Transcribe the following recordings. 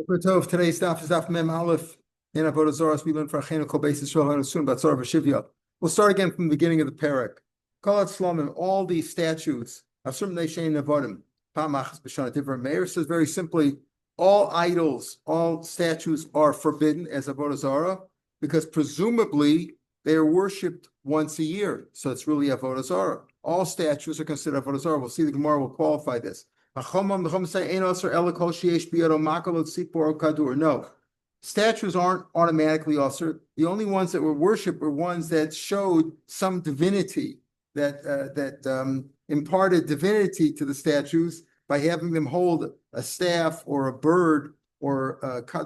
Tov. Today's daf is daf Mem Aleph in Avodah Zarah. We learn for Achenu Kol Beis Yisrael and soon Batzar v'Shivya. We'll start again from the beginning of the parak. Kol Slomim, all these statutes. Asum Neishein Avodim. Pamachas B'Shana. Rav Meir says very simply, all idols, all statues are forbidden as Avodah Zarah because presumably they are worshipped once a year. So it's really Avodah Zarah. All statues are considered Avodah Zarah. We'll see the Gemara will qualify this. No, statues aren't automatically usher. The only ones that were worshipped were ones that showed some divinity, that imparted divinity to the statues by having them hold a staff or a bird or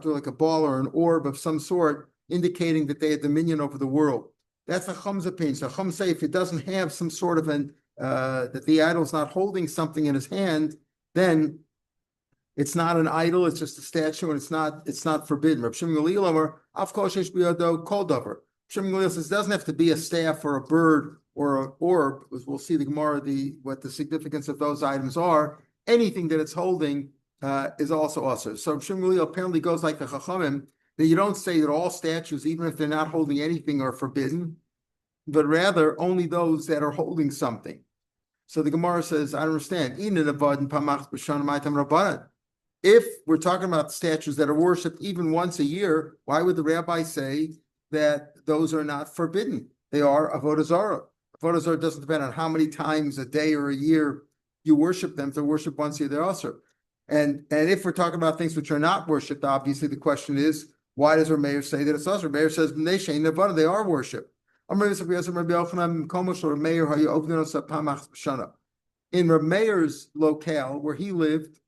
like a ball or an orb of some sort, indicating that they had dominion over the world. That's a Chum's opinion. So Chum say if it doesn't have some sort of that the idol's not holding something in his hand, then it's not an idol, it's just a statue, and it's not forbidden. Rav Shimon Gamliel says it doesn't have to be a staff or a bird or an orb, because we'll see the Gemara what the significance of those items are. Anything that it's holding is also usher. So Rav Shimon Gamliel apparently goes like the Chachamim, that you don't say that all statues, even if they're not holding anything, are forbidden, but rather only those that are holding something. So the Gemara says, I don't understand. If we're talking about statues that are worshipped even once a year, why would the rabbi say that those are not forbidden? They are Avodah Zarah. Avodah Zarah doesn't depend on how many times a day or a year you worship them. If they're worshipped once a year, they're also. And if we're talking about things which are not worshipped, obviously the question is, why does Rav Meir say that it's also? Rav Meir says, they are worshipped. In Rav Meir's locale, where he lived,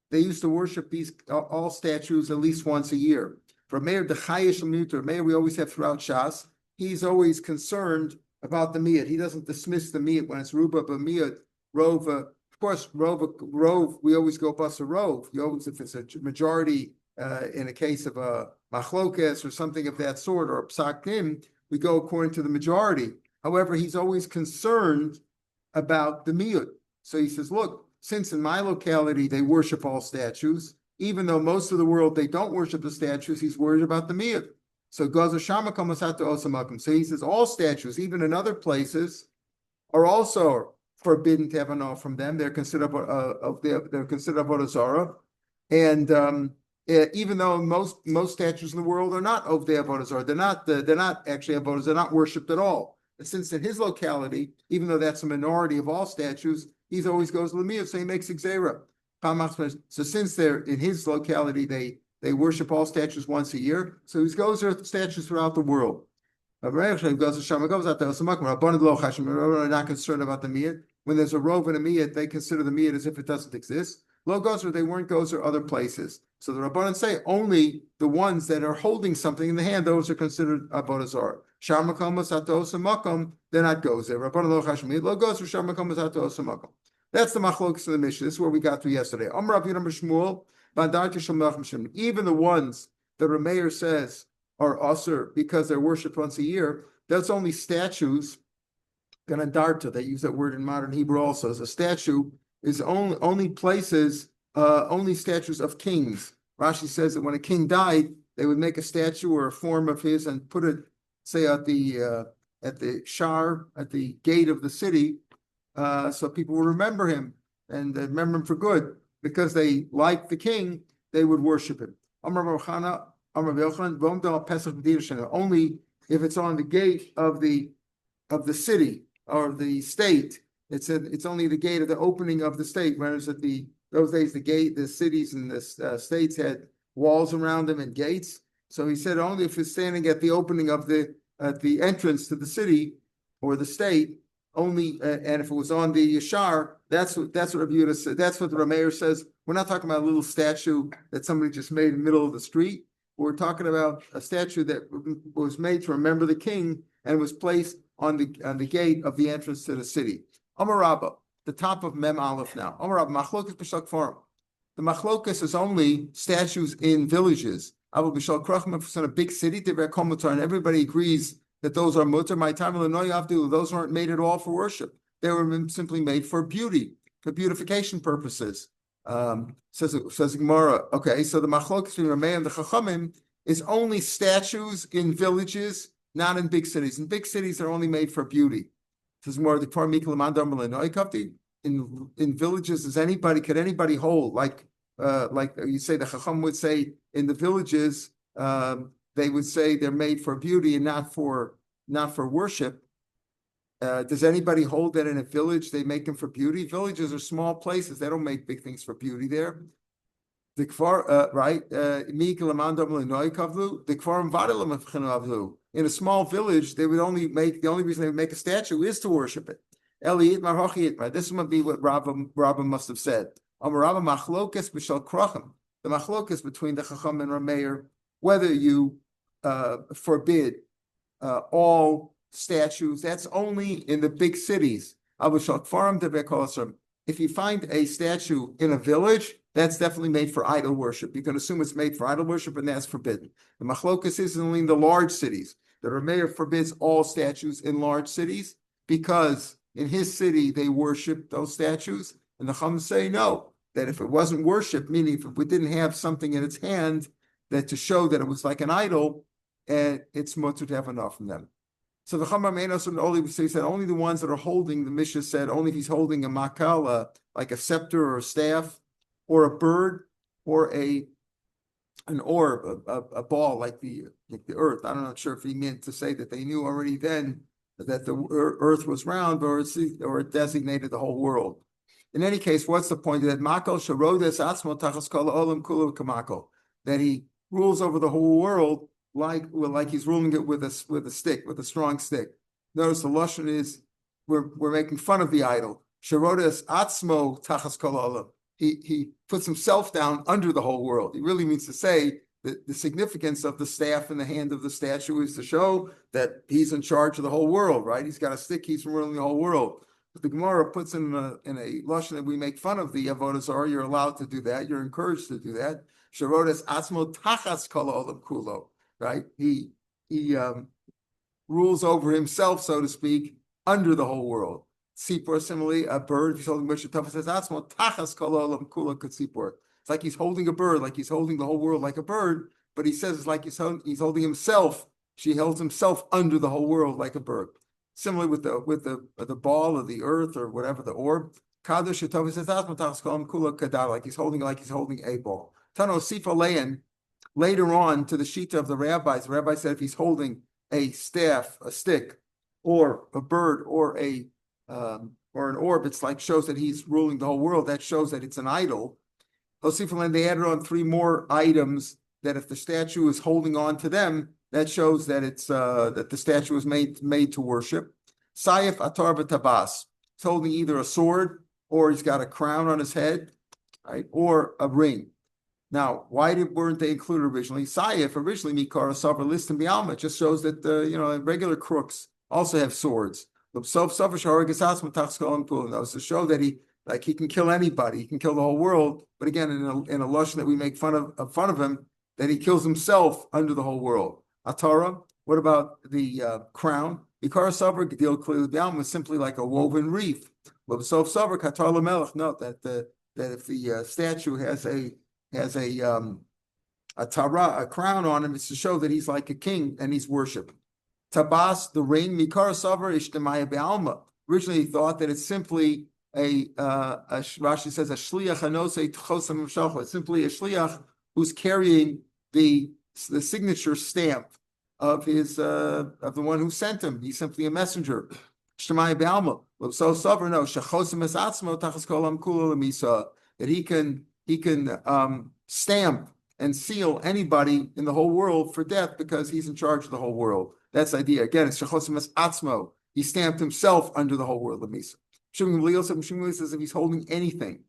they used to worship these all statues at least once a year. For Meir, Meir, we always have throughout Shas, he's always concerned about the miyat. He doesn't dismiss the miyat when it's ruba b'miyat, rov. Of course, rov, we always go bus a rov. You always, if it's a majority in a case of a machlokes or something of that sort, or a psak, we go according to the majority. However, he's always concerned about the miyut. So he says, look, since in my locality they worship all statues, even though most of the world they don't worship the statues, he's worried about the miyut. So So he says all statues, even in other places, are also forbidden to have an off from them. They're considered they're considered Avodah Zarah. And even though most statues in the world are not of the Avodah Zarah, they're not actually Avodah, they're not worshipped at all. And since in his locality, even though that's a minority of all statues, he always goes to the miyut, so he makes Xera. So since they're in his locality, they worship all statues once a year. So he goes to statues throughout the world. Rabbanan goes to Shama, goes out there. Rabbanan are not concerned about the miyut. When there's a rov and a miyut, they consider the miyut as if it doesn't exist. Lo gozer, they weren't gozer other places. So the Rabbanan say only the ones that are holding something in the hand, those are considered Avodah Zarah. Shar makom atos makom, they're not gozer. Rabbanan lo chashmid lo gozer shar makom atos makom. That's the machlokes of the Mishnah. This is where we got to yesterday. Even the ones that Rav Meir says are usher because they're worshipped once a year, that's only statues. Ganadarta, they use that word in modern Hebrew also. As a statue is only places, only statues of kings. Rashi says that when a king died, they would make a statue or a form of his and put it, say, at the shar, at the gate of the city, so people will remember him and remember him for good. Because they like the king, they would worship him. Only if it's on the gate of the city or the state. It's only the gate of the opening of the state. Whereas those days the cities and the states had walls around them and gates. So he said only if it's standing at the opening of at the entrance to the city or the state. Only and if it was on the yashar, that's what Rav Yehuda said. That's what the Rav Meir says. We're not talking about a little statue that somebody just made in the middle of the street. We're talking about a statue that was made to remember the king and was placed on the gate of the entrance to the city. Amar Rabba, the top of Mem Aleph now. Amar Rabba, machlokas b'shal kfarim. The machlokas is only statues in villages. Abu b'shal krachim in a big city, and everybody agrees that those are mutar. My time those weren't made at all for worship. They were simply made for beauty, for beautification purposes. Says Gemara. Okay, so the machlokes between Rameh and the Chachamim is only statues in villages, not in big cities. In big cities, they're only made for beauty. Says more the in villages, could anybody hold like you say the Chacham would say in the villages, they would say they're made for beauty and not for worship. Does anybody hold that in a village they make them for beauty? Villages are small places; they don't make big things for beauty there. The kfar, right? The kfarim in a small village, they would only make the only reason they would make a statue is to worship it. This would be what Rabba must have said. The machlokas between the Chacham and Rav Meir, whether you forbid all statues, that's only in the big cities. If you find a statue in a village, that's definitely made for idol worship. You can assume it's made for idol worship, and that's forbidden. The machlokas is only in the large cities. The Rav Meir forbids all statues in large cities because in his city they worship those statues, and the Chacham say no, that if it wasn't worship, meaning if it didn't have something in its hand that to show that it was like an idol, and it's mutter to have enough from them. So the Chacham only said only the ones that are holding, the Mishnah said only if he's holding a makal, like a scepter or a staff, or a bird, or an orb, a ball like the earth. I'm not sure if he meant to say that they knew already then that the earth was round, or it designated the whole world. In any case, what's the point? That makal sharodes atzmo tachas kol olam kulu kamakal, that he rules over the whole world like he's ruling it with a stick, with a strong stick. Notice the lashon is we're making fun of the idol. Sharodes atzmo tachas kol olam. He puts himself down under the whole world. He really means to say that the significance of the staff in the hand of the statue is to show that he's in charge of the whole world, right? He's got a stick, he's ruling the whole world. But the Gemara puts in a lashon that we make fun of the avodah zarah. You're allowed to do that. You're encouraged to do that. Sharodes atzmo tachas kol olam kulo, right? He rules over himself, so to speak, under the whole world. Sipor, similarly, a bird, if he's holding Moshe Tov, says, Atzmo, tachas kol olam kula katsipor. It's like he's holding a bird, like he's holding the whole world like a bird, but he says it's like he's holding himself. She holds himself under the whole world like a bird. Similarly with the ball or the earth or whatever, the orb. Kadosh Tov says, Atzmo, tachas kol olam kula kadar, like he's holding a ball. Tano Sifa Leyan, later on to the Shita of the rabbis said if he's holding a staff, a stick, or a bird, or an orb, it's like shows that he's ruling the whole world. That shows that it's an idol. They added on 3 more items that if the statue is holding on to them, that shows that it's that the statue is made to worship. Sayef atar v'tabas. He's holding either a sword or he's got a crown on his head, right, or a ring. Now, why weren't they included originally? Sayef originally mikara savar list and bialma just shows that regular crooks also have swords. That was to show that he can kill anybody, he can kill the whole world. But again, in a lashon that we make fun of him, that he kills himself under the whole world. Atara. What about the crown? Ikar savar gedil clearly down was simply like a woven wreath. Note that if the statue has a tara, a crown on him, it's to show that he's like a king and he's worshipped. Tabas, the ring, mikar savar ishtemaya be'alma. Originally, he thought that it's simply Rashi says a shliach hanosei tchosam v'shalcha. It's simply a shliach who's carrying the signature stamp of the one who sent him. He's simply a messenger. Ishtemaya be'alma. So savar no shechosam es atzmo tachas kolam kula lemisa, that he can stamp and seal anybody in the whole world for death because he's in charge of the whole world. That's the idea. Again, it's Shechosim Atzmo. He stamped himself under the whole world of Misa. Shimon Gamliel says if he's holding anything,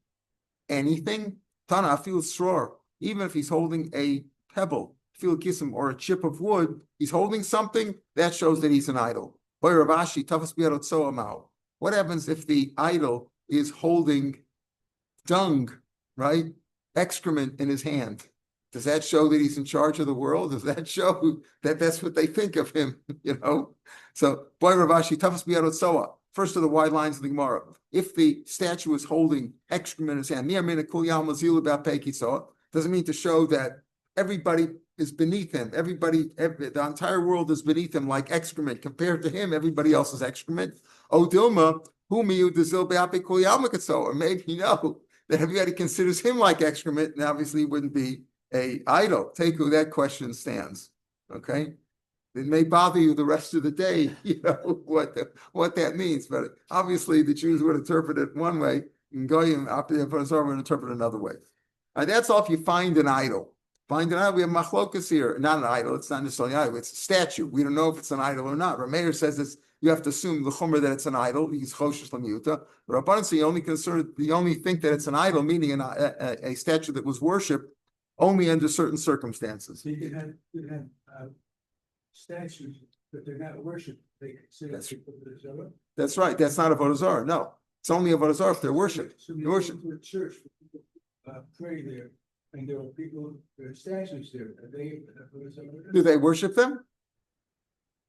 Tana, I feel straw. Even if he's holding a pebble, feel kissim, or a chip of wood, he's holding something, that shows that he's an idol. What happens if the idol is holding dung, right? Excrement in his hand? Does that show that he's in charge of the world? Does that show that that's what they think of him? So, boy, Ravashi, toughest biyarot soa. first of the wide lines of the Gemara. If the statue is holding excrement in his hand, doesn't mean to show that everybody is beneath him. The entire world is beneath him like excrement. Compared to him, everybody else is excrement. Or maybe that everybody considers him like excrement, and obviously he wouldn't be a idol. Take who that question stands. Okay. It may bother you the rest of the day, what that means, but obviously the Jews would interpret it one way, and Goyim would interpret it another way. That's all if you find an idol. Find an idol, we have machlokas here. Not an idol, it's not necessarily an idol, it's a statue. We don't know if it's an idol or not. Rav Meir says you have to assume the chumrah that it's an idol. He's choshesh l'miuta. Rabbanan say you only think that it's an idol, meaning a statue that was worshipped only under certain circumstances. So you can have statues, but they're not worshipped. They consider Avodah Zarah. That's right. That's not Avodah Zarah. No, it's only Avodah Zarah if they're worshipped. So you go to a church, people pray there, and there are statues there. Are they Avodah Zarah? Do they worship them?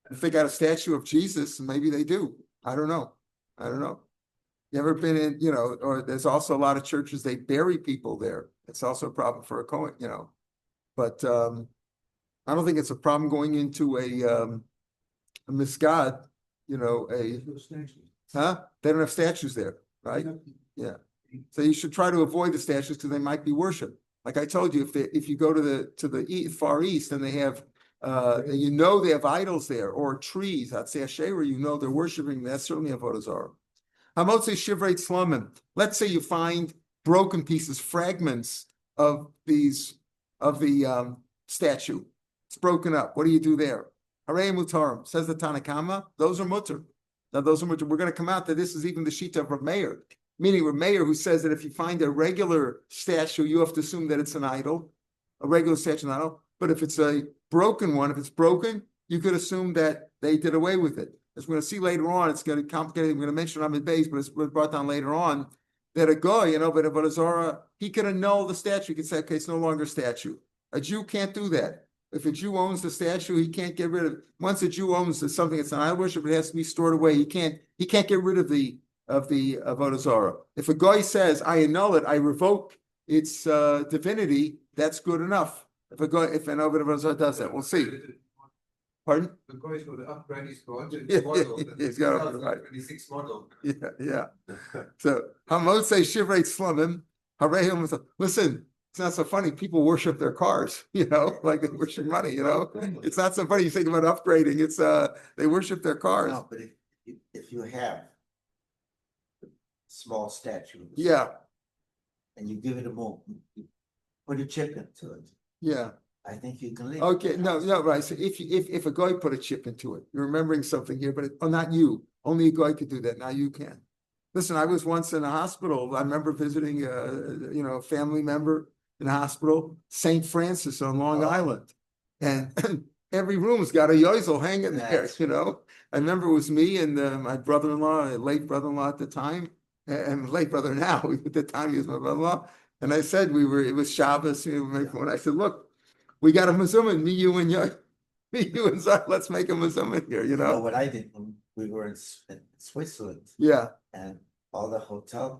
If they got a statue of Jesus, maybe they do. I don't know. You ever been in, or there's also a lot of churches, they bury people there. It's also a problem for a Kohen, but I don't think it's a problem going into a mesgad, They don't have statues there, right? Yeah. So you should try to avoid the statues because they might be worshipped. Like I told you, if you go to the Far East and they have they have idols there or trees, I'd say Asherah, they're worshiping. That's certainly Avodah Zarah. Hamotze shivrei tzlamim. Let's say you find broken pieces, fragments of the statue. It's broken up. What do you do there? Harei mutarim, says the Tanakama. Those are mutar. Now those are mutar. We're going to come out that this is even the shita of Rav Meir, meaning Rav Meir, who says that if you find a regular statue, you have to assume that it's an idol, a regular statue, an idol. But if it's a broken one, if it's broken, you could assume that they did away with it. As we're going to see later on, it's going to be complicated. We're going to mention Amid Beis, but it's brought down later on that a guy, but Avodah Zarah, he could annul the statue. He could say, okay, it's no longer a statue. A Jew can't do that. If a Jew owns the statue, he can't get rid of it. Once a Jew owns something that's an idol worship, it has to be stored away. He can't get rid of the Avodah Zarah. If a guy says, I annul it, I revoke its divinity, that's good enough. If an Avodah Zarah does that, we'll see. Pardon? The guys for the upgrade is going to Yeah, model. he's got it right. 26 model. Yeah. So Hamotze shivrei tzlamim, harehim. Listen, it's not so funny. People worship their cars, like they worship money. It's not so funny. You think about upgrading. It's they worship their cars. No, but if you have a small statue, Yeah. and you give it a moment, you put a chip into it. Yeah. I think you can leave. Okay. No, right. So if a guy put a chip into it, you're remembering something here, but not you. Only a guy could do that. Now you can. Listen, I was once in a hospital. I remember visiting a family member in a hospital, St. Francis on Long Island, and every room's got a yozel hanging there. I remember it was me and my brother-in-law, late brother-in-law at the time, and late brother now. At the time he was my brother-in-law, and I said it was Shabbos. When I said, look, we got a mezuzah, me, you, and Zach. Let's make a mezuzah here. What I did when we were in Switzerland. Yeah. And all the hotel.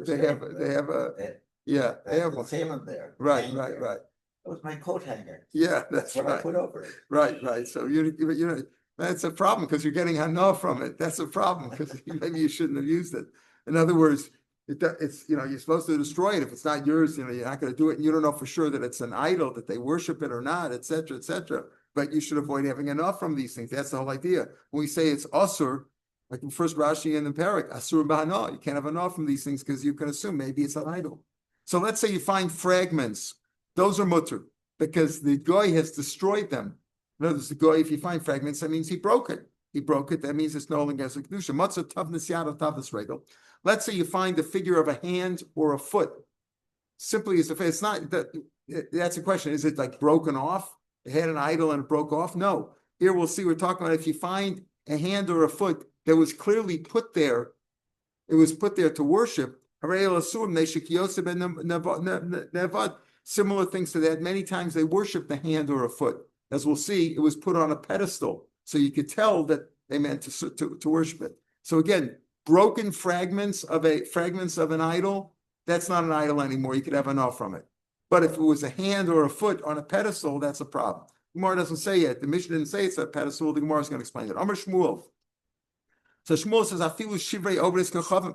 They have a. Yeah, they have one. There. Right. That was my coat hanger. Yeah, that's what right. I put over it. Right. So that's a problem because you're getting hana from it. That's a problem because maybe you shouldn't have used it. In other words, it's you're supposed to destroy it. If it's not yours, you're not going to do it. And you don't know for sure that it's an idol, that they worship it or not, etc., etc. But you should avoid having enough from these things. That's the whole idea. When we say it's asur, like the first Rashi in the parak, asur b'hana, you can't have enough from these things because you can assume maybe it's an idol. So let's say you find fragments; those are mutter because the guy has destroyed them. In other words, the guy, if you find fragments, that means he broke it. He broke it. That means it's no longer as a kedusha. Matzah tavnas yad of tavnas regel. Let's say you find the figure of a hand or a foot. Simply as if it's not that. That's a question. Is it like broken off? It had an idol and it broke off? No. Here we'll see. We're talking about if you find a hand or a foot that was clearly put there, it was put there to worship. Similar things to that. Many times they worship the hand or a foot. As we'll see, it was put on a pedestal, so you could tell that they meant to worship it. So again, broken fragments of an idol, that's not an idol anymore. You could have enough from it. But if it was a hand or a foot on a pedestal, that's a problem. The Gemara doesn't say it. The Mishnah didn't say it's a pedestal. The Gemara is going to explain it. Amar Shmuel. So Shmuel says, "Afilu shivrei obres kachavim."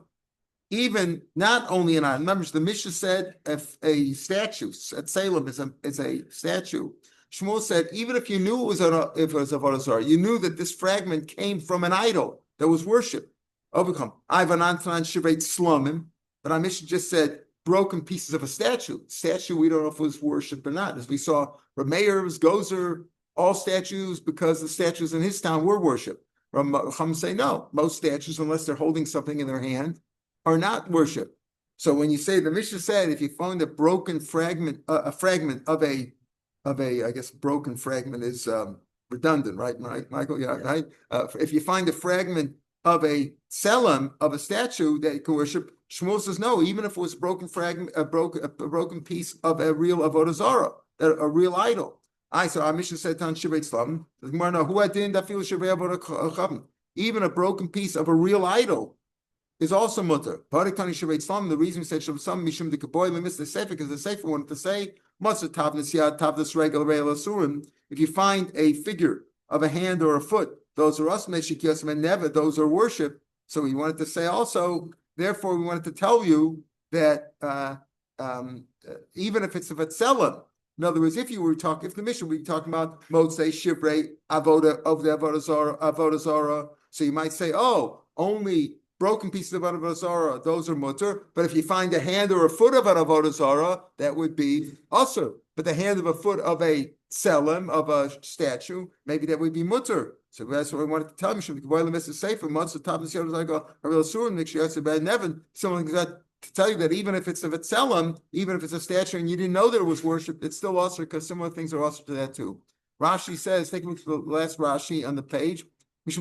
Even not only an idol. Remember, the Mishnah said if a statue at Salem is a statue. Shmuel said even if you knew if it was a Avodah Zarah, you knew that this fragment came from an idol that was worshipped. Overcome. Ivan Antonin shivrei slumim. But our Mishnah just said broken pieces of a statue. Statue, we don't know if it was worshipped or not. As we saw, Rav Meir's, Gozer, all statues, because the statues in his town were worshipped. Chum say no. Most statues, unless they're holding something in their hand, are not worshipped. So when you say the Mishnah said, if you find a broken fragment, a fragment of a, I guess broken fragment is redundant, right, Michael? Yeah, right. If you find a fragment of a tselem of a statue that you can worship, Shmuel says no. Even if it was a broken fragment, a broken piece of a real avodah zarah, a real idol. So our Mishnah said on Shivrei Tzlam. The Gemara no who didn't feel Shivrei avodah chavim. Even a broken piece of a real idol is also mutter. The reason we said Shavsam Mishum de Kaboy Lemis the Sefer because the Sefer wanted to say Matzah Tavnis Yad Tavnis Regel Reil Asurim. If you find a figure of a hand or a foot, those are us Meshikiyos and never those are worship. So we wanted to say also. Therefore, we wanted to tell you that even if it's of a tselem, in other words, if the Mishnah we talking about Motzei Shivrei Avoda of the Avodah Zarah, so you might say, oh, only broken pieces of Avodah Zarah, those are mutter. But if you find a hand or a foot of an Avodah Zarah, that would be usher. But the hand of a foot of a tselem, of a statue, maybe that would be mutter. So that's what I wanted to tell you. Someone like that to tell you that even if it's of a tselem, even if it's a statue and you didn't know that it was worshipped, it's still usher because similar things are usher to that too. Rashi says, take a look at the last Rashi on the page. That's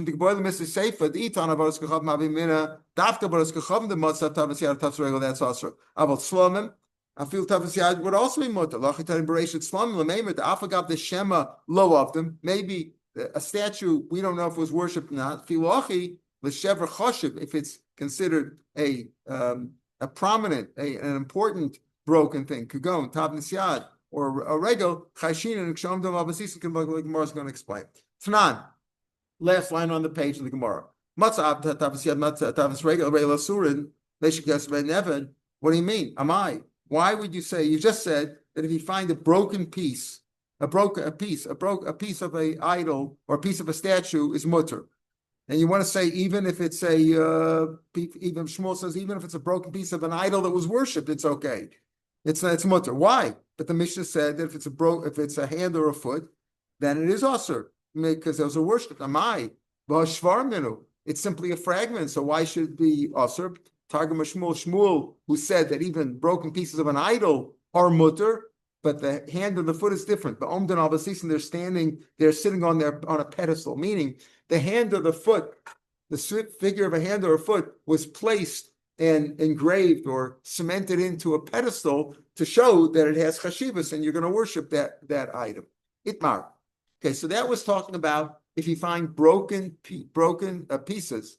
usher. About slomim. I feel Tavasiyad would also be mutter. Lachitan Bereshit Slomim Lameimer the Afagav the Shema low of them. Maybe a statue, we don't know if it was worshipped or not. Filochi, l'shever choshev, if it's considered a prominent, an important broken thing, kugon, tav nisyad, or a regel, chayshin, and kshom dom abasisim, like Gemara is going to explain. Tanan, last line on the page of the Gemara. Matzah tav nisyad, matzah tav nisregel, reila surin, leshik yasvei neven. What do you mean? Am I? Why would you say? You just said that if you find a broken piece, a piece of a idol or a piece of a statue is mutter, and you want to say even if it's even Shmuel says even if it's a broken piece of an idol that was worshipped, it's okay. It's mutter. Why? But the Mishnah said that if it's a hand or a foot, then it is usher because those are worshipped. Amai, it's simply a fragment. So why should it be usher? Targum Shmuel, who said that even broken pieces of an idol are mutter, but the hand and the foot is different. The Omdan al-Basisin, they're sitting on a pedestal, meaning the hand or the foot, the figure of a hand or a foot was placed and engraved or cemented into a pedestal to show that it has chashivas and you're going to worship that item. Itmar. Okay, so that was talking about if you find broken pieces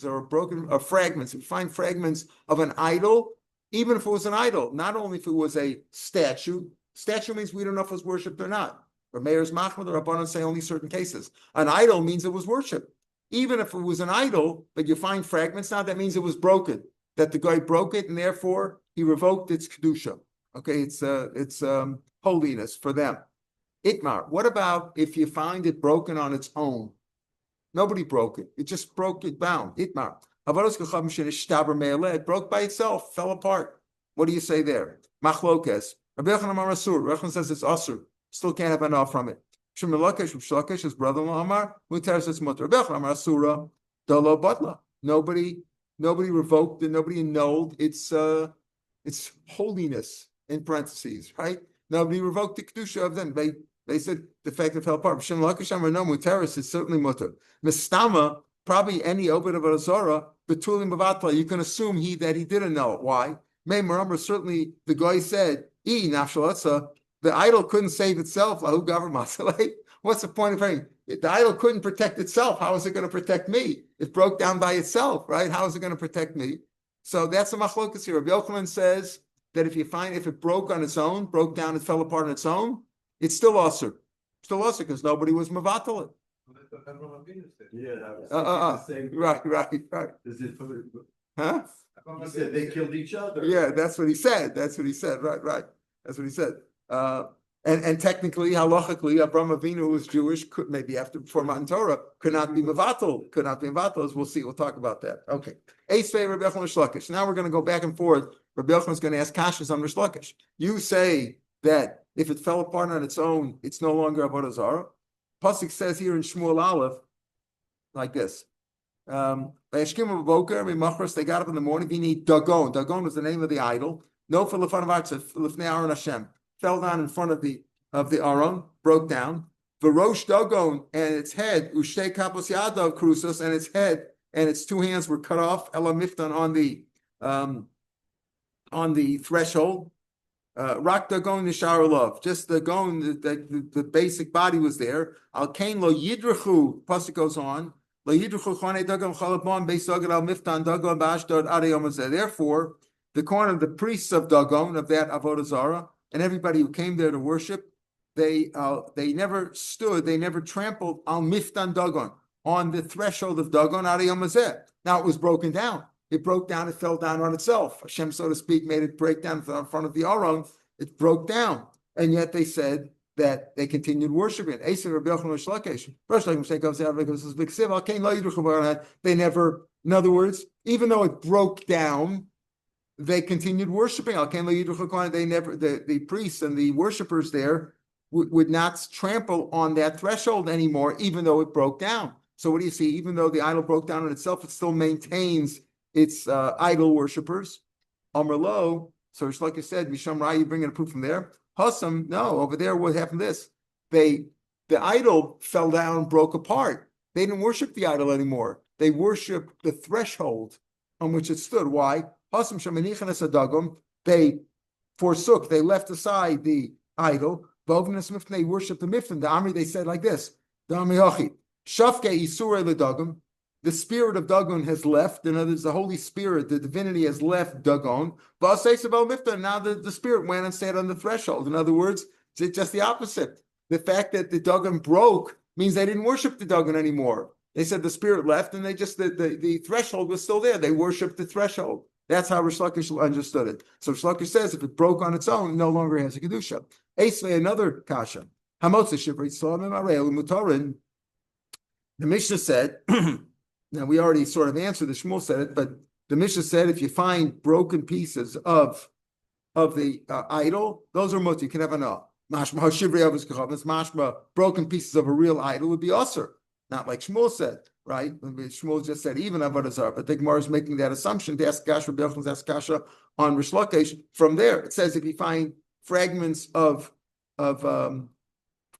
or fragments. If you find fragments of an idol, even if it was an idol, not only if it was a statue. Statue means we don't know if it was worshipped or not. Or Meir's Machmad or Rabbanan say only certain cases. An idol means it was worshipped. Even if it was an idol, but you find fragments now, that means it was broken. That the guy broke it and therefore he revoked its kedusha. Okay, it's holiness for them. Itmar. What about if you find it broken on its own? Nobody broke it. It just broke it bound. Itmar. It broke by itself, fell apart. What do you say there? Machlokes. Rabbi Yochanan says it's asur. Still can't have enough from it. Shemelakesh, his brother-in-law Amar, Mutaris it's mutter. Rabbi Yochanan asura, dolo batla. Nobody revoked and nobody annulled its holiness in parentheses, right? Nobody revoked the kedusha of them. They said the fact that it fell apart. Shemelakesh Amar no Mutaris is certainly mutter. Mistama, probably any obed of a zara, betulim bavatla. You can assume that he didn't know it. Why? Meimar certainly the guy said, the idol couldn't save itself. What What's the point of having, if the idol couldn't protect itself, how is it going to protect me? It broke down by itself, right? How is it going to protect me? So that's a machlokas here. Rabbi Yochanan says that if it broke on its own, broke down, it fell apart on its own, it's still usher. Still usher because nobody was mevatel it. Yeah, that was the same. Right. Is it for Huh? He said they killed each other. Yeah, that's what he said. Right. That's what he said. And technically, halachically, Abraham Avinu, who was Jewish, could maybe before Matan Torah, could not be mevatel, as we'll see. We'll talk about that. Okay. Eisvei Rabbi Yochanan Rish Lakish. Now we're going to go back and forth. Rabbi Yochanan is going to ask kashas on Rish Lakish. You say that if it fell apart on its own, it's no longer avodah zarah. Pasuk says here in Shmuel Aleph, like this. They got up in the morning. We need Dagon. Dagon was the name of the idol. No for Lefnei Aaron Hashem. Fell down in front of the Aaron, broke down. Varosh Dagon, and its head, Ushtei Kapos Yadav Krusos, and its head and its two hands were cut off. Ela Miftan on the threshold. Rak Dagon Nishar Love. Just the Dagon, the basic body was there. Al Kain Lo Yidrachu. Pasuk goes on. Therefore, the corner of the priests of Dagon, of that avodah zarah, and everybody who came there to worship, they never stood, they never trampled al miftan Dagon, on the threshold of Dagon. Now it was broken down. It broke down. It fell down on itself. Hashem, so to speak, made it break down in front of the Aron. It broke down, and yet they said that they continued worshiping. They never, in other words, even though it broke down, they continued worshiping. They never, the priests and the worshipers there would not trample on that threshold anymore, even though it broke down. So what do you see? Even though the idol broke down on itself, it still maintains its idol worshipers. Amar lo, so it's like you said, Misham Ra, you bringing a proof from there. Hassam, no, over there, what happened this? The idol fell down, broke apart. They didn't worship the idol anymore. They worshiped the threshold on which it stood. Why? Hassam Shamanichan Esadagum, they forsook, they left aside the idol. They worshiped the Miftan. The Amri, they said like this: the Amri Shafke Isure Ledagum. The spirit of Dagon has left. In other words, the Holy Spirit, the divinity has left Dagon. Now the spirit went and stayed on the threshold. In other words, it's just the opposite. The fact that the Dagon broke means they didn't worship the Dagon anymore. They said the spirit left, and they just the threshold was still there. They worshipped the threshold. That's how Rish Lakish understood it. So Rish Lakish says if it broke on its own, it no longer has a kedusha. Eisvei, another kasha. The Mishnah said. Now, we already sort of answered the Shmuel said it, but the Mishnah said if you find broken pieces of the idol, those are mutter. You can have an mashma mashma, broken pieces of a real idol would be usher. Not like Shmuel said, right? Shmuel just said even avodah zarah, but the Gemara is making that assumption. To ask Kasha, ask Kasha on Rish Lakish. From there, it says if you find fragments of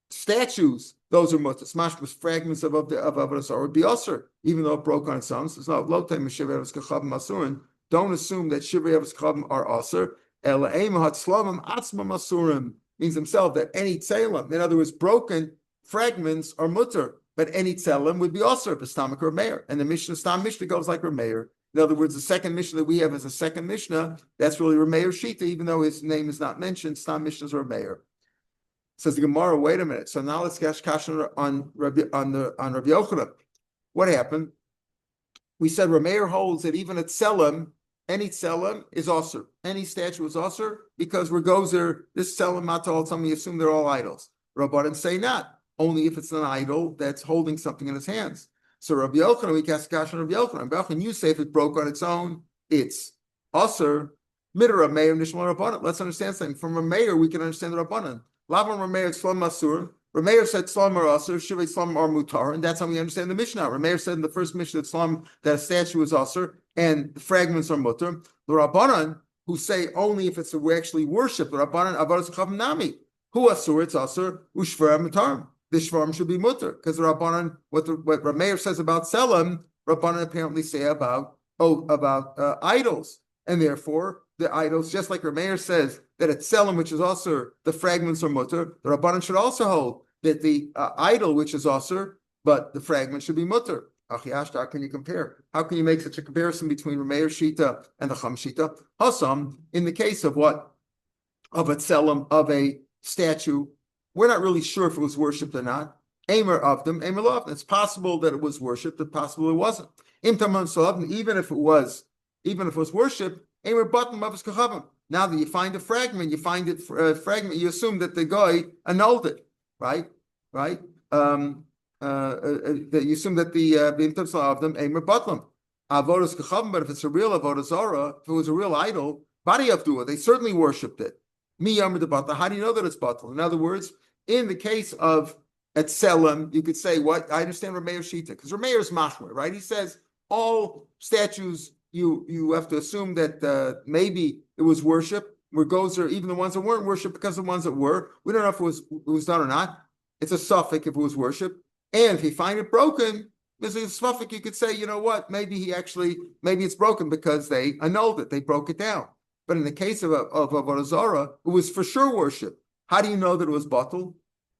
statues, those are mutter. Smash was fragments of avodah zarah would be usher, even though it broke on its own. So it's not low time shivrei avos kachavim asurin. Don't assume that shivrei avos kachavim are usher. Elaim hatzlamim atzmam asurim means himself that any tzelim, in other words, broken fragments are mutter, but any tzelim would be usher. B'stamik or Meir, and the Mishnah Stam Mishnah goes like Rav Meir. In other words, the second Mishnah that we have as a second Mishnah, that's really Rav Meir Shita, even though his name is not mentioned. Stam Mishnah is Rav Meir. Says the Gemara, wait a minute. So now let's get kasha on Rabbi Yochanan. What happened? We said Rav Meir holds that even a tzelem, any tzelem is osir. Any statue is osir because regozer, this tzelem matal, some you assume they're all idols. Rabbanan say not. Only if it's an idol that's holding something in his hands. So Rabbi Yochanan, we cast kasha on Rabbi Yochanan. Rabbi Yochanan, you say if it broke on its own, it's osir. Midra Meir Nishmal Rabbanan. Let's understand something. From a Meir, we can understand the Rabbanan. Lavan Rameir Tzlam Masur. Rameir said Tzlam are Asur, Shivei Tzlam are Mutar, and that's how we understand the Mishnah. Rameir said in the first Mishnah that a statue is Asur and the fragments are Mutar. The Rabbanan, who say only if it's we actually worship, the Rabbanan Avaras Chav Nami, who Asur, it's Asur, Ushvar Mutar. The Shvarim should be Mutar, because the Rabbanan, what Rameir says about Selim, Rabbanan apparently say about idols, and therefore the idols, just like Rameir says that at Selim, which is also the fragments are mutter, the Rabbanan should also hold that the idol, which is usher, but the fragment should be mutter. Achiashta, how can you compare? How can you make such a comparison between Rav Meir Shita and the Chum Shita? Hassam, in the case of what? Of a tselem, of a statue, we're not really sure if it was worshipped or not. Aimer of them, Aimer love. It's possible that it was worshipped, it's possible it wasn't. Even if it was worshipped, Aimer bottom of his kachavim. Now that you find a fragment, you assume that the guy annulled it, right? Right? That you assume that the of them aimer bottom. Avodas kachavim, but if it's a real avodah zara, if it was a real idol, body of dua, they certainly worshipped it. Mi yamar de bata. How do you know that it's batal? In other words, in the case of at Selim, you could say what I understand Rav Meir Shita, because Rav Meir is machmer, right? He says all statues you have to assume that maybe it was worship. Where goes are even the ones that weren't worship because the ones that were. We don't know if it was done or not. It's a suffix if it was worship. And if you find it broken, there's a suffix you could say, you know what, maybe it's broken because they annulled it, they broke it down. But in the case of Avodah Zarah, it was for sure worship. How do you know that it was batal?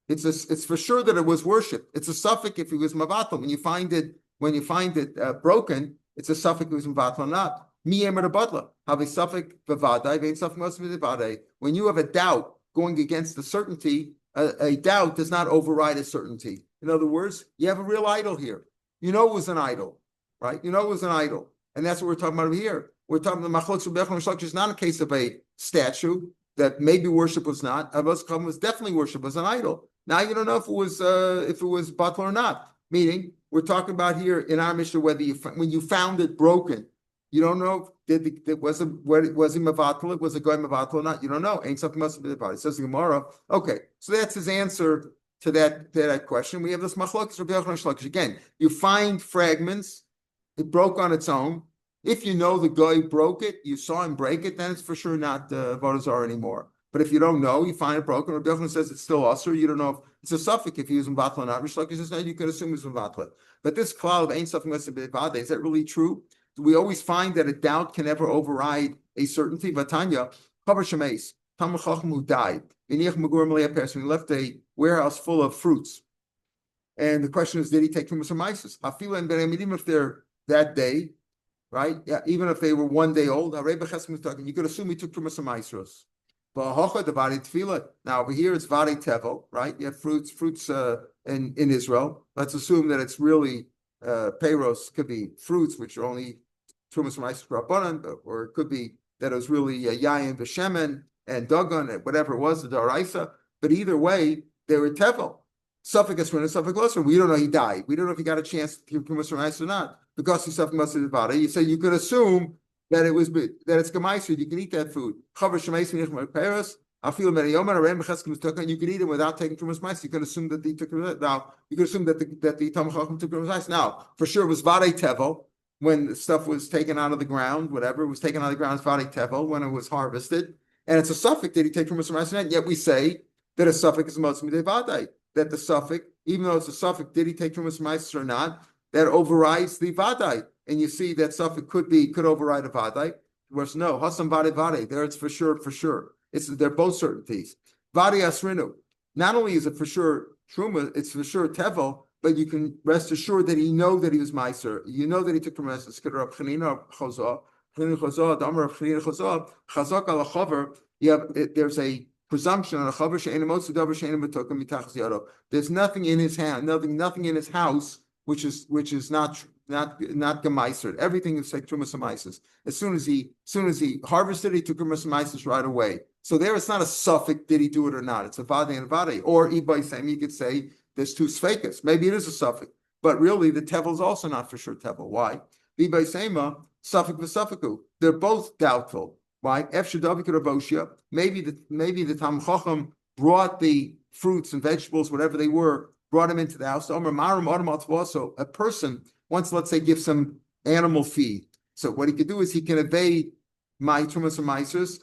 It's for sure that it was worship. It's a suffix if it was mabatal. When you find it broken, it's a suffix if it was mabatal or not. Mi emer the butler have a suffix bevadai, vein suffix must be bevadai. When you have a doubt going against the certainty, a doubt does not override a certainty. In other words, you have a real idol here. You know it was an idol, right? You know it was an idol, and that's what we're talking about here. We're talking about the machlokes of Bechon is not a case of a statue that maybe worship was not. Avos was definitely worship was an idol. Now you don't know if it was butler or not. Meaning, we're talking about here in our Mishnah whether when you found it broken. You don't know was it mavatal, was it going mavatal or not? You don't know. Ain't something must be about it. Says the Gemara. Okay, so that's his answer to that question. We have this machlokes. Again, you find fragments. It broke on its own. If you know the guy broke it, you saw him break it, then it's for sure not Avodah Zarah anymore. But if you don't know, you find it broken. Rabbi Yochanan says it's still usher. You don't know if it's a suffix if he was mvatla or not. Rish Lakish says no, you can assume it's mvatla. But this cloud ain't something must be bad. Is that really true? We always find that a doubt can never override a certainty. Vatanya, Chavar Shemeis, Talmud Chacham who died. He left a warehouse full of fruits. And the question is, did he take Trumas or Maisus? Even if they're that day, right? Yeah, even if they were 1 day old, you could assume he took Trumas or Maisus. Now over here it's Vade Tevel, right? You have fruits in Israel. Let's assume that it's really Peiros could be fruits which are only Trumas Maisus Rabbanan, or it could be that it was really Yayin V'Shemen and Dagon and whatever it was, the Daraisa. But either way, they were Tevel. Suffix Esrin and Suffix Losser. We don't know he died. We don't know if he got a chance to give Trumas Maisus or not. Because he Suffix Maisus Vade, you say you could assume that it's Gemaiser, you can eat that food. Chavar Shemeis V'Nichmar Peiros. I feel you can eat it without taking Trumas Maisus. You can assume that he took it. Now you can assume that the Talmud Chacham took Trumas Maisus. Now for sure it was Vade Tevel when the stuff was taken out of the ground. Whatever was taken out of the ground is Vade Tevel when it was harvested, and it's a suffix that he take Trumas Maisus. And yet we say that a suffix is Motzim Devadai. That the suffix, even though it's a suffix, did he take Trumas Maisus or not? That overrides the Vadai, and you see that suffix could override a Vadai. Whereas no, Hasam Vade there it's for sure. They're both certainties. Vadi Asrinu. Not only is it for sure Truma, it's for sure Tevel, but you can rest assured that he know that he was Meiser. You know that he took from us. Skidder Chanina Chazah, Chanina Damar of Chanina Chazak al Chaver. There's a presumption on a Chaver She'ein Motzu Davar She'ein B'Tokim Mitachas Yado. There's nothing in his hand, nothing in his house which is not gemeisered. Everything is like Trumas Maisus. As soon as he harvested, he took Trumas Maisus right away. So there, it's not a suffix. Did he do it or not? It's a vade and vade. Or Ibai Sam, you could say there's two sfekas. Maybe it is a suffix, but really the tevel is also not for sure tevel. Why? Ibai Sema suffix v'suffiku. They're both doubtful. Why? Efshir Davik Ravoshia. Maybe the Talmud Chacham brought the fruits and vegetables, whatever they were, brought them into the house. So a person wants, let's say, give some animal feed. So what he could do is he can evade my Trumas and Maisers.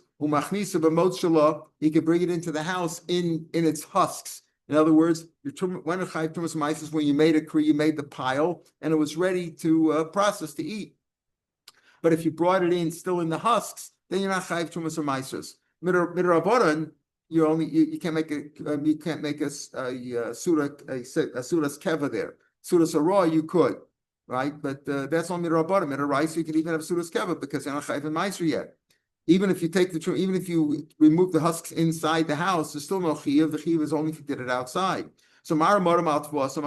He could bring it into the house in its husks. In other words, when a Chayv Trumas and Maisers, when you made a kri, you made the pile, and it was ready to process to eat. But if you brought it in still in the husks, then you're not Chayv Trumas and Maisers. Midrabanan, you can't make a sudas keva there. Sudas raw you could, right? But that's only rabbanim. At a rice you can even have sudas keva because you're not chayv and meiser yet. Even if you even if you remove the husks inside the house, there's still no chiyuv. The chiyuv is only if you did it outside. So he wants to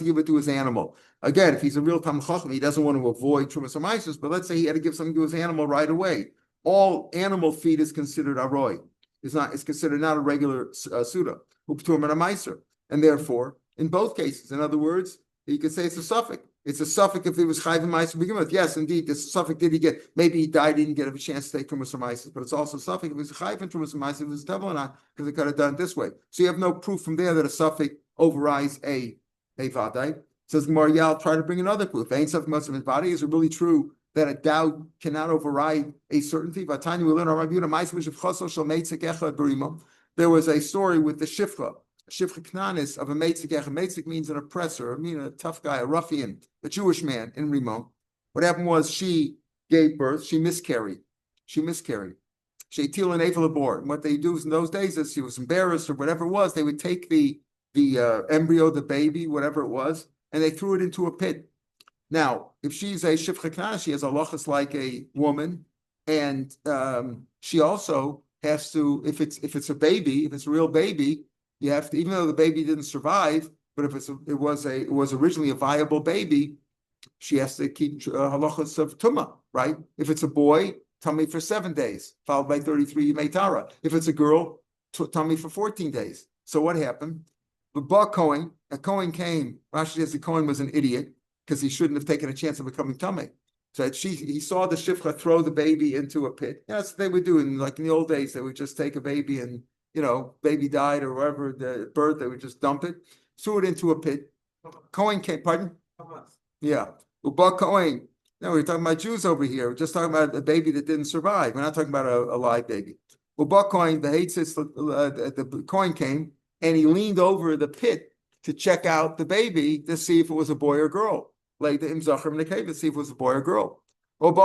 give it to his animal. Again, if he's a real Talmud Chacham, he doesn't want to avoid Trumas or Meisus, but let's say he had to give something to his animal right away. All animal feed is considered aroi. It's considered not a regular suda. And therefore, in both cases, in other words, you could say it's a suffix. It's a suffix if it was chayv and meiser to begin with. Yes, indeed, this suffix did he get? Maybe he died, he didn't get a chance to take trumas or meiser, but it's also a suffix if it was chayv and trumas or meiser, it was double or not, because they could have done it this way. So you have no proof from there that a suffix overrides a vaday. Says Gemara, I'll try to bring another proof. Ain't suffix most of his body. Is it really true that a doubt cannot override a certainty? There was a story with the shifcha. Shifcha knanis of a meitzik. A meitzik means an oppressor, a tough guy, a ruffian, a Jewish man in Rimon. What happened was she gave birth, she miscarried. She til an evel abort. What they do in those days is she was embarrassed or whatever it was, they would take the embryo, the baby, whatever it was, and they threw it into a pit. Now, if she's a shifcha knanis, she has a halachas like a woman, and she also has to, if it's a baby, if it's a real baby, you have to, even though the baby didn't survive, but if it was originally a viable baby, she has to keep halachas of tumah, right? If it's a boy, tummy for 7 days, followed by 33 meitara. If it's a girl, tummy for 14 days. So what happened? A Kohen came. Rashi says the Kohen was an idiot because he shouldn't have taken a chance of becoming tummy. So he saw the shifcha throw the baby into a pit. That's what they would do in the old days. They would just take a baby and, baby died or whatever, the birth, they would just dump it, threw it into a pit. Kohen came, pardon? Yeah. Uba Kohen. No, we're talking about Jews over here. We're just talking about a baby that didn't survive. We're not talking about a live baby. Uba Kohen, the Kohen came and he leaned over the pit to check out the baby to see if it was a boy or girl. Like the Imzachar in the cave to see if it was a boy or girl. And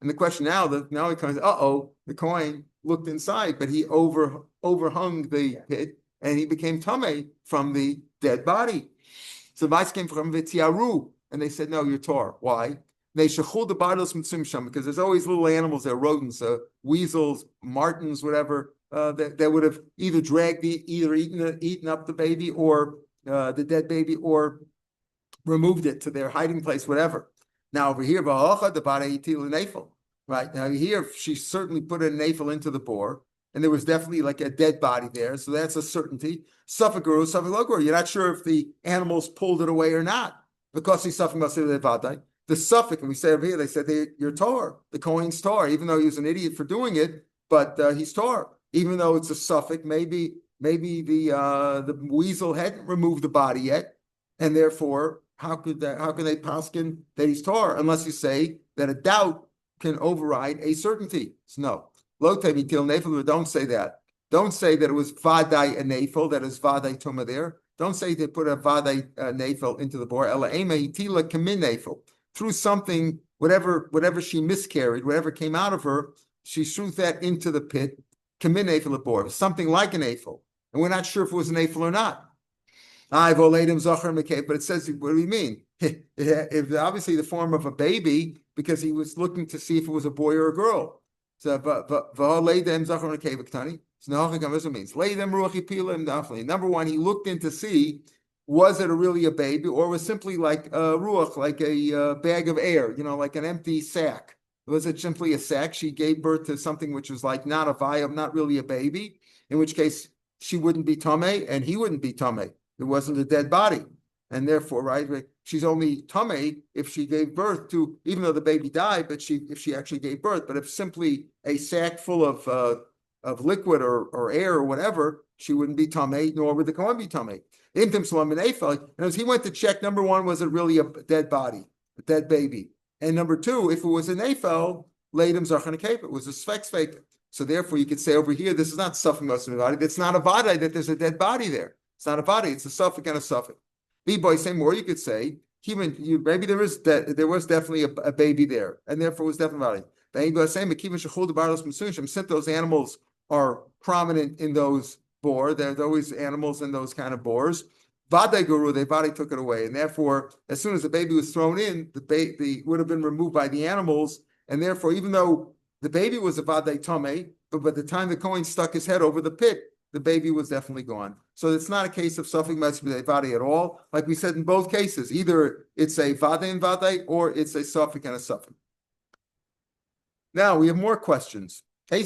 the question now he comes, the Kohen looked inside, but he overhung the pit and he became tamei from the dead body. So the vice came from V'tiaru, and they said, no, you're tor. Why? They shechul the battles mitzimsham, because there's always little animals there, rodents, weasels, martins, whatever, that would have either eaten up the baby or the dead baby, or removed it to their hiding place, whatever. Now over here, the body nafel. Right now, here she certainly put a nafel into the boar, and there was definitely like a dead body there, so that's a certainty. Suffaguru, suffaguru. You're not sure if the animals pulled it away or not because he's suffering about the suffix. And we say over here, they said you're tor. The Kohen's tor, even though he was an idiot for doing it, but he's tor. Even though it's a suffix, maybe the weasel hadn't removed the body yet, and therefore how could they paskin that he's tor unless you say that a doubt can override a certainty? So no. Lo tevi til nefel, don't say that. Don't say that it was vaday a nefel, that is vaday tuma there. Don't say they put a vaday nefel into the boar. Ela ema hitila kamin nefel. Through something, whatever she miscarried, whatever came out of her, she threw that into the pit. Kamin nefel the boar, something like an nefel, and we're not sure if it was an nefel or not. I've oladim zachar mekei, but it says, what do you mean? If obviously the form of a baby, because he was looking to see if it was a boy or a girl. So, means lay them ruach. Number one, he looked in to see, was it really a baby, or was simply like a ruach, like a bag of air, like an empty sack? Was it simply a sack? She gave birth to something which was like not a vibe, not really a baby, in which case she wouldn't be tamei and he wouldn't be tamei. It wasn't a dead body. And therefore, right, she's only tamei if she gave birth to, even though the baby died, but if she actually gave birth. But if simply a sack full of liquid or air or whatever, she wouldn't be tamei, nor would the Kohen be tamei. And as he went to check, number one, was it really a dead body, a dead baby? And number two, if it was an nefel, leidim zachan kepa, it was a sfex fake. So therefore, you could say over here, this is not suffering most of the body. It's not a vada that there's a dead body there. It's not a body. It's a suffix and a suffix. B-boy, same more. You could say maybe there was definitely a baby there, and therefore it was definitely Since those animals are prominent in those boar, there's always animals in those kind of boars. Vadai guru, they body took it away, and therefore, as soon as the baby was thrown in, the baby would have been removed by the animals, and therefore, even though the baby was a vadai tome, but by the time the Kohen stuck his head over the pit, the baby was definitely gone. So it's not a case of suffix vadai at all. Like we said in both cases, either it's a vadai and vadai, or it's a suffix and a suffix. Now we have more questions. Really,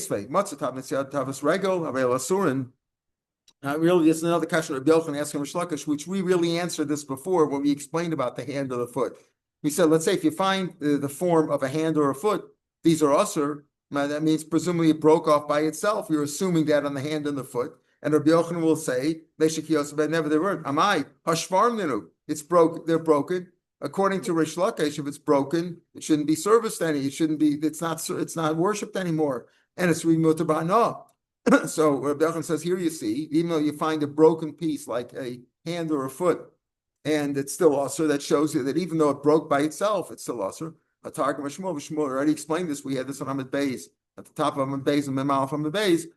this is another question of Yochanan asking Rish Lakish, which we really answered this before when we explained about the hand or the foot. We said, let's say if you find the form of a hand or a foot, these are usur. That means presumably it broke off by itself. You're assuming that on the hand and the foot. And Rabbi Yochanan will say, never they weren't. Amai, hashvarm ninu. It's broke, they're broken. According to Rish Lakish, if it's broken, it shouldn't be serviced any. It shouldn't be, it's not worshipped anymore. And it's remuta ba'na. So Rabbi Yochanan says, here you see, even though you find a broken piece like a hand or a foot, and it's still usur, that shows you that even though it broke by itself, it's still usur. Shmuel already explained this. We had this on Amud Beis, at the top of Amud Beis and Memal of Amud Beis.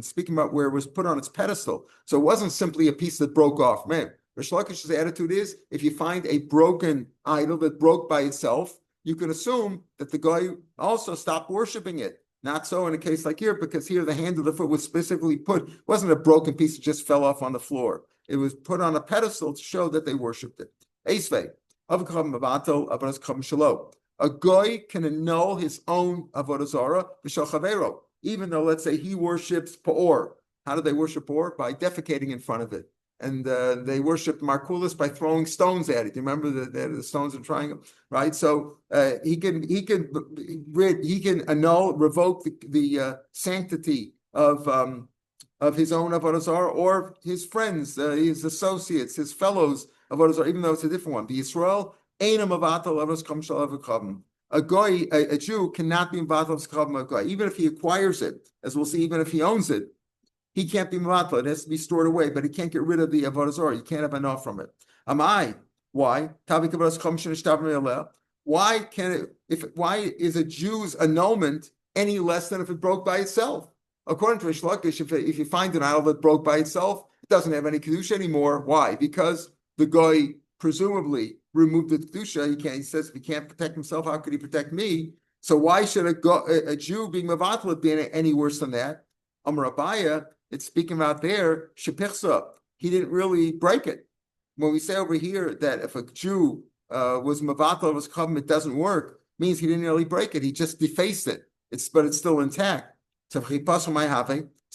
Speaking about where it was put on its pedestal, so it wasn't simply a piece that broke off. Man, Rish Lakish's attitude is, if you find a broken idol that broke by itself, you can assume that the guy also stopped worshiping it. Not so in a case like here, because here the hand of the foot was specifically put, wasn't a broken piece that just fell off on the floor. It was put on a pedestal to show that they worshipped it. Esvei. A goy can annul his own avodah zarah b'shel chavero, even though, let's say, he worships Pa'or. How do they worship Pa'or? By defecating in front of it. And they worship Markulis by throwing stones at it. You remember the stones in triangle, right? So he can annul, revoke the sanctity of his own avodah zarah or his friends, his associates, his fellows avodah zarah, even though it's a different one. The Yisrael einam avatal avos kam shel avokavim. A goy, a Jew, cannot be invatal of a goy, even if he acquires it, as we'll see, even if he owns it. He can't be mavatla. It has to be stored away, but he can't get rid of the avodah zarah. You can't have enough from it. Why? Why can it? Why is a Jew's annulment any less than if it broke by itself? According to Rish Lakish, if you find an idol that broke by itself, it doesn't have any kedusha anymore. Why? Because the guy presumably removed the kedusha. He says if he can't protect himself, how could he protect me? So why should a Jew being mavatla be any worse than that? Amar Abaya, it's speaking about there, Shepirsa, he didn't really break it. When we say over here that if a Jew was mavatla of his covenant, it doesn't work, means he didn't really break it, he just defaced it. But it's still intact. So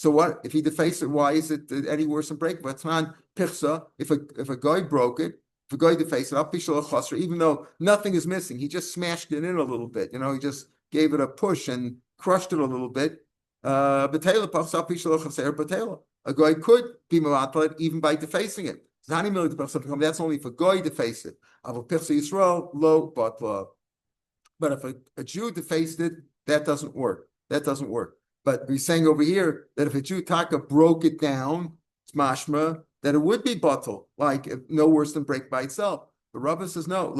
what if he defaced it? Why is it any worse than break? But if a guy broke it, if a guy defaced it, even though nothing is missing, he just smashed it in a little bit. He just gave it a push and crushed it a little bit. A guy could be mavatla even by defacing it. That's only if a guy deface it. But if a Jew defaced it, that doesn't work. But we're saying over here that if a Jew taka broke it down, it's mashma, that it would be batal, like no worse than break by itself. The Rabbah says no.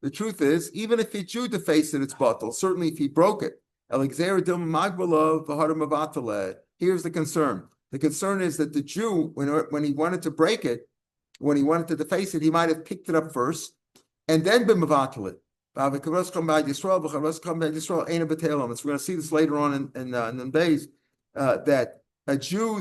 The truth is, even if a Jew defaced it, it's batal. Certainly if he broke it. Here's the concern. The concern is that the Jew, when he wanted to break it, when he wanted to deface it, he might have picked it up first and then been mevatel it. We're going to see this later on in days that if a Jew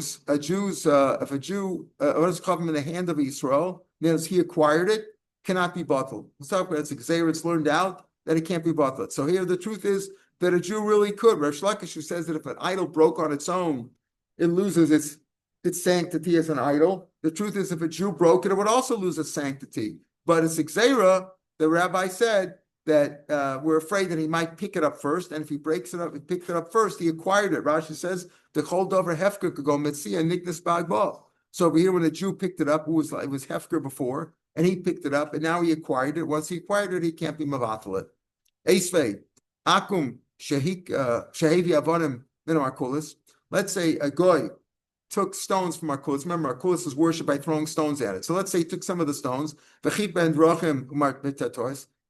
was covered in the hand of Yisrael, means he acquired it, cannot be batel. It's Xer, it's learned out that it can't be batel. So here the truth is that a Jew really could. Rav Lakish says that if an idol broke on its own, it loses its sanctity as an idol. The truth is, if a Jew broke it, it would also lose its sanctity. But it's Xera, the rabbi said that we're afraid that he might pick it up first, and if he breaks it up, he picked it up first, he acquired it. Rashi says the chol dover hefker could go mitzia niknas bagba. So over here, when a Jew picked it up, it was hefker before, and he picked it up, and now he acquired it. Once he acquired it, he can't be mavatal it. Esvei akum shehevi avonim min Markulis. Let's say a goy took stones from Markulis. Remember, Markulis is worshipped by throwing stones at it. So let's say he took some of the stones,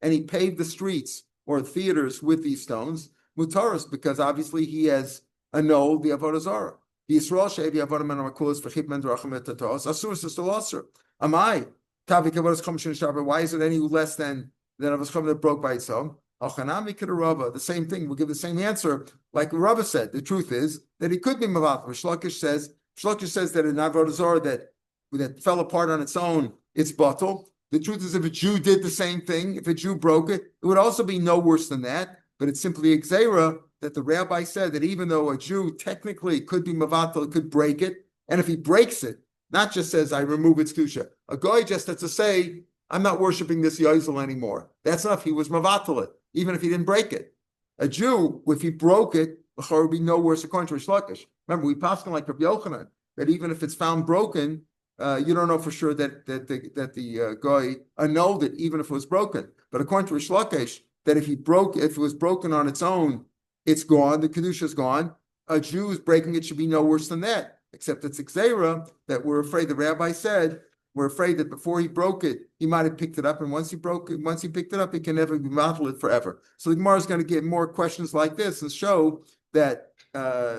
and he paved the streets or theaters with these stones, mutaris, because obviously he has annulled the avodah zarah. The Yisrael she'evi avodah menor makulas v'chip men derachim et tatos asur is still asur. Amai tavik avodas chum shin shaber. Why is it any less than avodas chum that broke by itself? Alchanami k'derava. The same thing. We'll give the same answer like Rava said. The truth is that he could be mavatal. Shlokish says that an avodah zarah that fell apart on its own, it's batal. The truth is, if a Jew did the same thing, if a Jew broke it, it would also be no worse than that. But it's simply a gzeira that the rabbi said that even though a Jew technically could be mavatal, could break it, and if he breaks it, not just says, I remove its kedusha, a guy just has to say, I'm not worshiping this yozel anymore. That's enough. He was mavatal it, even if he didn't break it. A Jew, if he broke it, it would be no worse according to Rish Lakish. Remember, we passed like Rabbi Yochanan, that even if it's found broken, you don't know for sure that the guy annulled it, even if it was broken. But according to Rish Lakish, that if it was broken on its own, it's gone, the kedusha is gone. A Jew's breaking it should be no worse than that, except it's xera that we're afraid, the rabbi said, we're afraid that before he broke it, he might have picked it up, and once he picked it up, he can never be modeled it forever. So the Gemara is going to get more questions like this and show that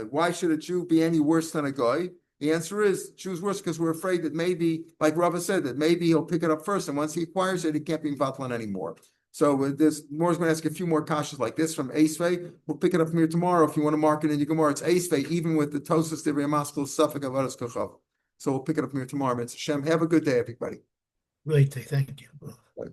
why should a Jew be any worse than a guy? The answer is Jew's worse because we're afraid that maybe, like Rava said, that maybe he'll pick it up first, and once he acquires it, he can't be Vatlan anymore. So there's Moore's going to ask a few more kashas like this from Eisvei. We'll pick it up from here tomorrow. If you want to mark it in your Gemara, it's Eisvei, even with the Tosas Divrei Maskil Suffolk Avodas Kochav. So we'll pick it up from here tomorrow. It's Hashem. Have a good day, everybody. Great, thank you. Bye.